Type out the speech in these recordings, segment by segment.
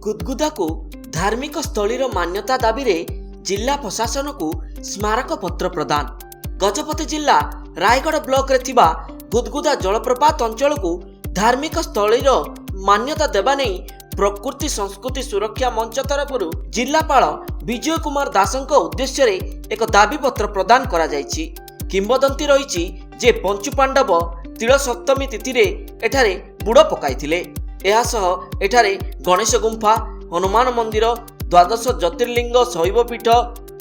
गुदगुदा को धार्मिक स्थलीर मान्यता दाबी रे जिला प्रशासन को स्मारक पत्र प्रदान। गजपति जिला रायगढ़ ब्लॉक रे थिबा गुदगुदा जलप्रपात अंचल को धार्मिक स्थलीर मान्यता देबा नहीं प्रकृति संस्कृति सुरक्षा मंच तरफ जिलापाल विजय कुमार दासंक उद्देश्य रे एक दाबी पत्र प्रदान करा जायछि। किंबदंती रही जे पंचुपांडव तिल सप्तमी तिथि रे एठारे बुड़ पकाइथिले। एहासह एठारे गणेश गुंफा, हनुमान मंदिर, द्वादश ज्योतिर्लिंग शैवपीठ,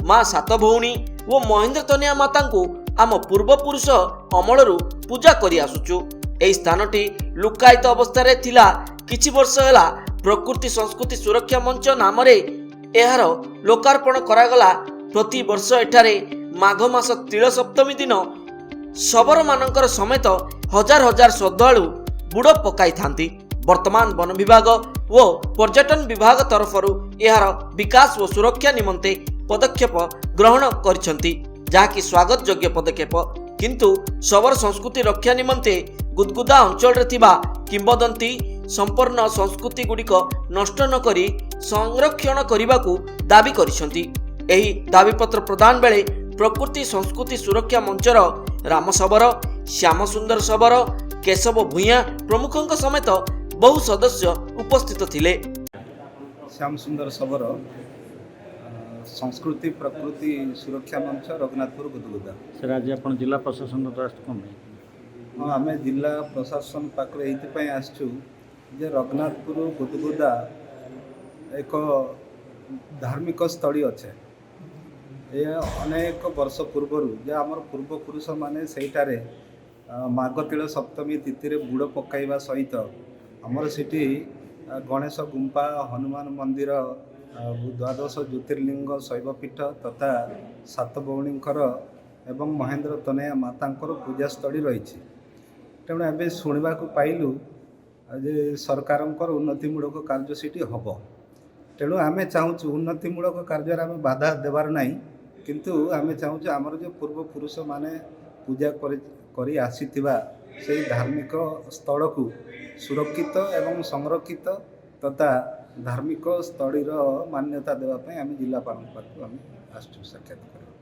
माँ सात भौणी और महेंद्र तनिया माता को आम पूर्वपुरुष अमलरू पूजा करि आसुचु। एही स्थानटी लुकायित अवस्था थिला। किछि वर्ष हैला प्रकृति संस्कृति सुरक्षा मंच नाम रे एहार लोकार्पण करागला। प्रति वर्ष एठारे माघ मास तिल सप्तमी दिन शबर मानकर समेत हजार हजार श्रद्धालु बुड़ पकाई थांती। वर्तमान वन विभाग व पर्यटन विभाग तरफरु एहार विकास व सुरक्षा निमंते पदक्षेप ग्रहण करिसंती, जाकी स्वागत योग्य पदक्षेप। किंतु शबर संस्कृति रक्षा निमंते गुदगुदा अंचल रे थिबा किंबदंती संपूर्ण संस्कृति गुड़िक नष्ट न करी संरक्षण करने दाबी करिसंती। एही दाबी पत्र प्रदान बेले प्रकृति संस्कृति सुरक्षा मंचर राम शबर, श्याम सुंदर शबर, केशव भूया प्रमुखों समेत बहु सदस्य उपस्थित थिले। श्याम सुंदर शबर संस्कृति प्रकृति सुरक्षा मंच रघुनाथपुर गुदगुदा। सर आज आप जिला प्रशासन द्वारा कम हाँ आम जिला प्रशासन पाखे ये आसचु जे रघुनाथपुर गुदगुदा एक धार्मिक स्थली अच्छे। ये अनेक वर्ष पूर्वर जे आमर पूर्वपुरुष माने सेठारे माघ तिल सप्तमी तिथि रे बुड़ पकाइबा सहित आमर सिटी गणेश गुंफा, हनुमान मंदिर, द्वादश ज्योतिर्लिंग शैवपीठ तथा सात भौणींकर एवं महेंद्र तनया मातांकर पूजास्थली रही। तेणु एवं शुणा पाइलु जे सरकारंकर उन्नतिमूलक कार्य सीटी हम। तेणु आम चाहूँ उन्नतिमूलक कार्य आम बाधा देवार ना, किंतु आम चाहूँ आमर जो पूर्वपुरुष माने पूजा करी आसीथिबा से धार्मिक स्थल को सुरक्षित एवं संरक्षित तथा धार्मिक स्थलीर मान्यता देवाई आम जिलापाल पाखु आम आसु साक्षात करने।